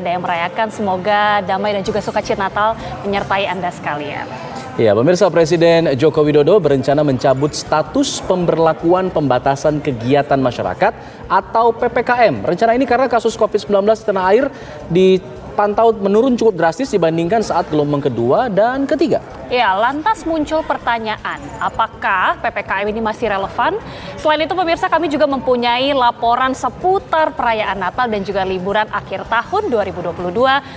Anda yang merayakan, semoga damai dan juga sukacita Natal menyertai Anda sekalian. Ya, pemirsa, Presiden Joko Widodo berencana mencabut status pemberlakuan pembatasan kegiatan masyarakat atau PPKM. Rencana ini karena kasus COVID-19 di tanah air dipantau menurun cukup drastis dibandingkan saat gelombang kedua dan ketiga. Ya, lantas muncul pertanyaan, apakah PPKM ini masih relevan? Selain itu, pemirsa, kami juga mempunyai laporan seputar perayaan Natal dan juga liburan akhir tahun 2022.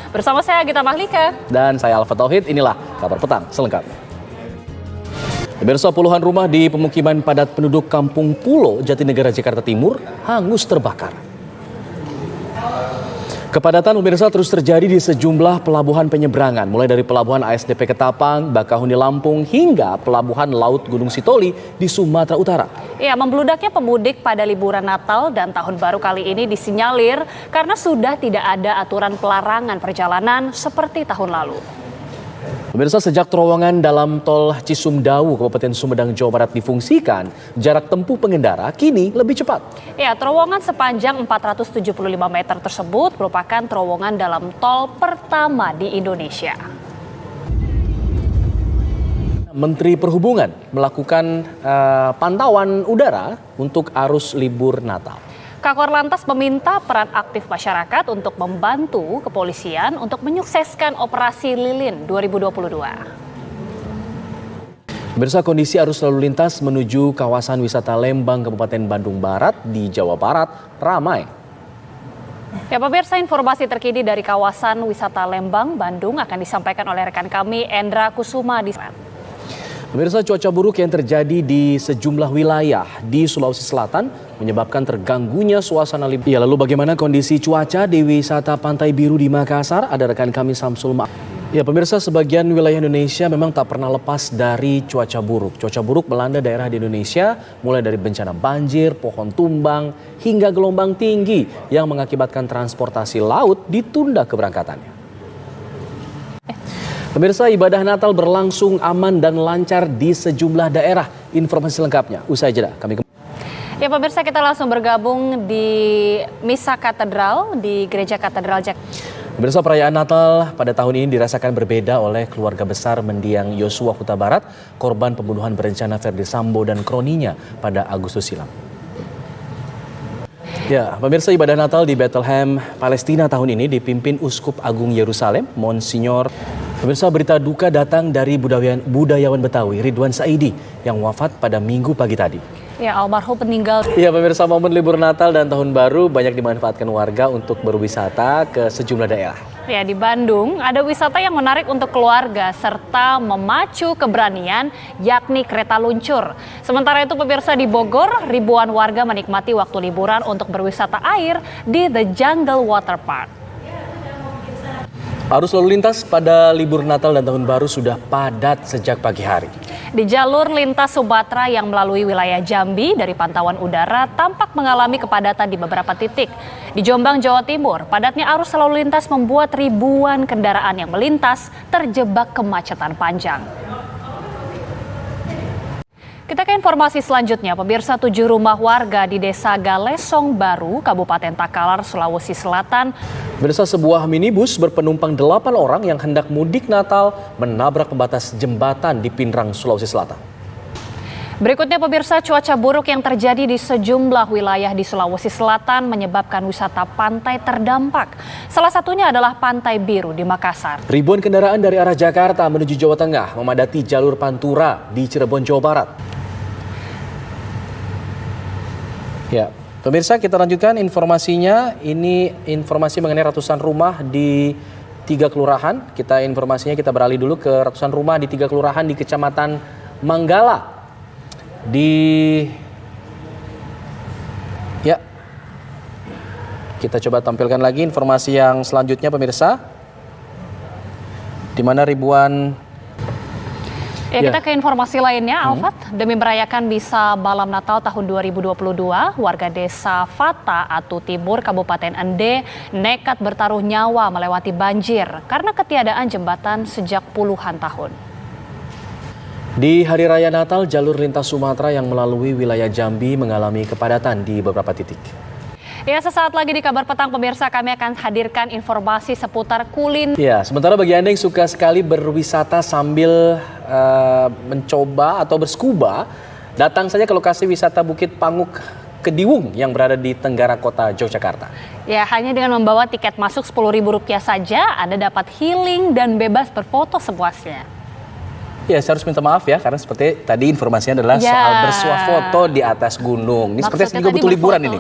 Bersama saya, Gita Mahlika. Dan saya Alfa Tauhid, inilah kabar petang selengkapnya. Pemirsa, puluhan rumah di pemukiman padat penduduk Kampung Pulo, Jatinegara, Jakarta Timur hangus terbakar. Kepadatan pemirsa terus terjadi di sejumlah pelabuhan penyeberangan, mulai dari Pelabuhan ASDP Ketapang, Bakahuni Lampung, hingga Pelabuhan Laut Gunung Sitoli di Sumatera Utara. Ya, membludaknya pemudik pada liburan Natal dan Tahun Baru kali ini disinyalir karena sudah tidak ada aturan pelarangan perjalanan seperti tahun lalu. Pemirsa, sejak terowongan dalam tol Cisumdawu, Kabupaten Sumedang, Jawa Barat difungsikan, jarak tempuh pengendara kini lebih cepat. Ya, terowongan sepanjang 475 meter tersebut merupakan terowongan dalam tol pertama di Indonesia. Menteri Perhubungan melakukan pantauan udara untuk arus libur Natal. Kakor Lantas meminta peran aktif masyarakat untuk membantu kepolisian untuk menyukseskan operasi Lilin 2022. Pemirsa, kondisi arus lalu lintas menuju kawasan wisata Lembang, Kabupaten Bandung Barat di Jawa Barat ramai. Ya, pemirsa, informasi terkini dari kawasan wisata Lembang, Bandung akan disampaikan oleh rekan kami Endra Kusuma di sana. Pemirsa, cuaca buruk yang terjadi di sejumlah wilayah di Sulawesi Selatan menyebabkan terganggunya suasana liburan. Ya, lalu bagaimana kondisi cuaca di wisata Pantai Biru di Makassar? Ada rekan kami Samsul Ma. Ya, pemirsa, sebagian wilayah Indonesia memang tak pernah lepas dari cuaca buruk. Cuaca buruk melanda daerah di Indonesia mulai dari bencana banjir, pohon tumbang, hingga gelombang tinggi yang mengakibatkan transportasi laut ditunda keberangkatannya. Pemirsa, ibadah Natal berlangsung aman dan lancar di sejumlah daerah. Informasi lengkapnya usai jeda. Ya, pemirsa, kita langsung bergabung di Misa Katedral di Gereja Katedral Jakarta. Pemirsa, perayaan Natal pada tahun ini dirasakan berbeda oleh keluarga besar mendiang Yosua Huta Barat, korban pembunuhan berencana Verdi Sambo dan kroninya pada Agustus silam. Ya, pemirsa, ibadah Natal di Bethlehem, Palestina tahun ini dipimpin Uskup Agung Yerusalem, Monsinyur. Pemirsa, berita duka datang dari budayawan Betawi Ridwan Saidi yang wafat pada Minggu pagi tadi. Ya, almarhum meninggal. Ya, pemirsa, momen libur Natal dan Tahun Baru banyak dimanfaatkan warga untuk berwisata ke sejumlah daerah. Ya, di Bandung ada wisata yang menarik untuk keluarga serta memacu keberanian, yakni kereta luncur. Sementara itu, pemirsa, di Bogor, ribuan warga menikmati waktu liburan untuk berwisata air di The Jungle Water Park. Arus lalu lintas pada libur Natal dan Tahun Baru sudah padat sejak pagi hari. Di jalur lintas Sumatera yang melalui wilayah Jambi dari pantauan udara tampak mengalami kepadatan di beberapa titik. Di Jombang, Jawa Timur, padatnya arus lalu lintas membuat ribuan kendaraan yang melintas terjebak kemacetan panjang. Kita ke informasi selanjutnya, pemirsa, 7 rumah warga di Desa Galesong Baru, Kabupaten Takalar, Sulawesi Selatan. Pemirsa, sebuah minibus berpenumpang 8 orang yang hendak mudik Natal menabrak pembatas jembatan di Pinrang, Sulawesi Selatan. Berikutnya, pemirsa, cuaca buruk yang terjadi di sejumlah wilayah di Sulawesi Selatan menyebabkan wisata pantai terdampak. Salah satunya adalah Pantai Biru di Makassar. Ribuan kendaraan dari arah Jakarta menuju Jawa Tengah memadati jalur Pantura di Cirebon, Jawa Barat. Ya, pemirsa, kita lanjutkan informasinya. Ini informasi mengenai ratusan rumah di 3 kelurahan. Kita beralih dulu ke ratusan rumah di 3 kelurahan di Kecamatan Manggala. Kita coba tampilkan lagi informasi yang selanjutnya, pemirsa. Di mana ribuan. Kita ke informasi lainnya, Alfat. Demi merayakan misa malam Natal tahun 2022, warga desa Fata, Atu Timur, Kabupaten Ende nekat bertaruh nyawa melewati banjir karena ketiadaan jembatan sejak puluhan tahun. Di Hari Raya Natal, jalur lintas Sumatera yang melalui wilayah Jambi mengalami kepadatan di beberapa titik. Ya, sesaat lagi di Kabar Petang pemirsa kami akan hadirkan informasi seputar kuliner. Ya, sementara bagi Anda yang suka sekali berwisata sambil mencoba atau berskuba, datang saja ke lokasi wisata Bukit Panguk Kediwung yang berada di Tenggara Kota Yogyakarta. Ya, hanya dengan membawa tiket masuk Rp10.000 saja, Anda dapat healing dan bebas berfoto sepuasnya. Ya, saya harus minta maaf ya, karena seperti tadi informasinya adalah soal bersuah foto di atas gunung. Ini sepertinya saya juga butuh liburan ini.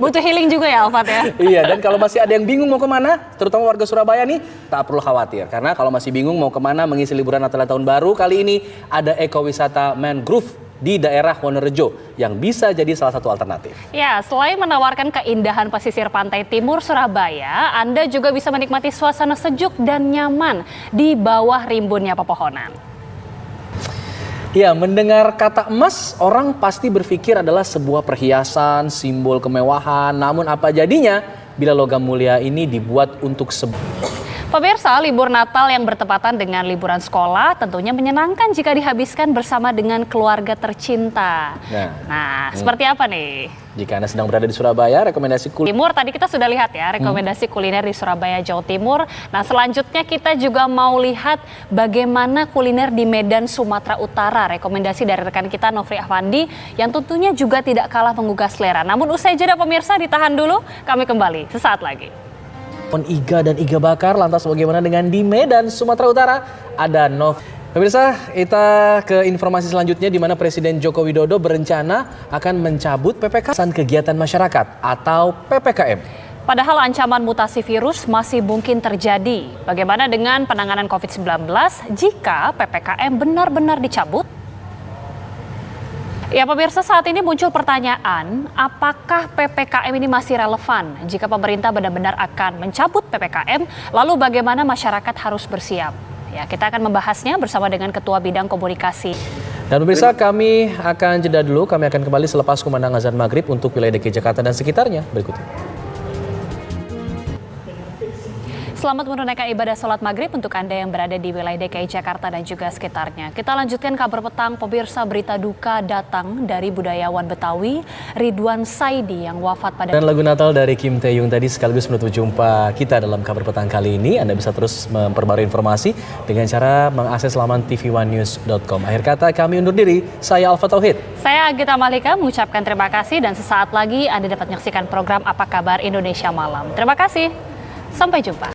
Butuh healing juga ya, Alfat ya? Iya, dan kalau masih ada yang bingung mau kemana, terutama warga Surabaya nih, tak perlu khawatir. Karena kalau masih bingung mau kemana mengisi liburan Natal dan Tahun Baru, kali ini ada ekowisata mangrove di daerah Wonorejo yang bisa jadi salah satu alternatif. Ya, selain menawarkan keindahan pesisir pantai timur Surabaya, Anda juga bisa menikmati suasana sejuk dan nyaman di bawah rimbunnya pepohonan. Ya, mendengar kata emas, orang pasti berpikir adalah sebuah perhiasan, simbol kemewahan. Namun apa jadinya bila logam mulia ini dibuat untuk Pemirsa, libur Natal yang bertepatan dengan liburan sekolah tentunya menyenangkan jika dihabiskan bersama dengan keluarga tercinta. Nah, seperti apa nih? Jika Anda sedang berada di Surabaya, rekomendasi Timur tadi kita sudah lihat ya, rekomendasi kuliner di Surabaya, Jawa Timur. Nah, selanjutnya kita juga mau lihat bagaimana kuliner di Medan, Sumatera Utara. Rekomendasi dari rekan kita Nofri Afandi yang tentunya juga tidak kalah menggugah selera. Namun usai jeda pemirsa, ditahan dulu, kami kembali sesaat lagi. Iga dan iga bakar, lantas bagaimana dengan di Medan, Sumatera Utara? Ada Pemirsa, kita ke informasi selanjutnya di mana Presiden Joko Widodo berencana akan mencabut PPKM kegiatan masyarakat atau PPKM. Padahal ancaman mutasi virus masih mungkin terjadi. Bagaimana dengan penanganan COVID-19 jika PPKM benar-benar dicabut? Ya pemirsa, saat ini muncul pertanyaan, apakah PPKM ini masih relevan jika pemerintah benar-benar akan mencabut PPKM, lalu bagaimana masyarakat harus bersiap? Ya, kita akan membahasnya bersama dengan Ketua Bidang Komunikasi. Dan pemirsa, kami akan jeda dulu, kami akan kembali selepas kumandang azan maghrib untuk wilayah DKI Jakarta dan sekitarnya berikut ini. Selamat menunaikan ibadah sholat maghrib untuk Anda yang berada di wilayah DKI Jakarta dan juga sekitarnya. Kita lanjutkan kabar petang pemirsa, berita duka datang dari budayawan Betawi Ridwan Saidi yang wafat pada... Dan lagu Natal dari Kim Taeyong tadi sekaligus menutup jumpa kita dalam kabar petang kali ini. Anda bisa terus memperbarui informasi dengan cara mengakses laman tv1news.com. Akhir kata kami undur diri, saya Alfa Tauhid. Saya Agita Malika mengucapkan terima kasih dan sesaat lagi Anda dapat menyaksikan program Apa Kabar Indonesia Malam. Terima kasih, sampai jumpa.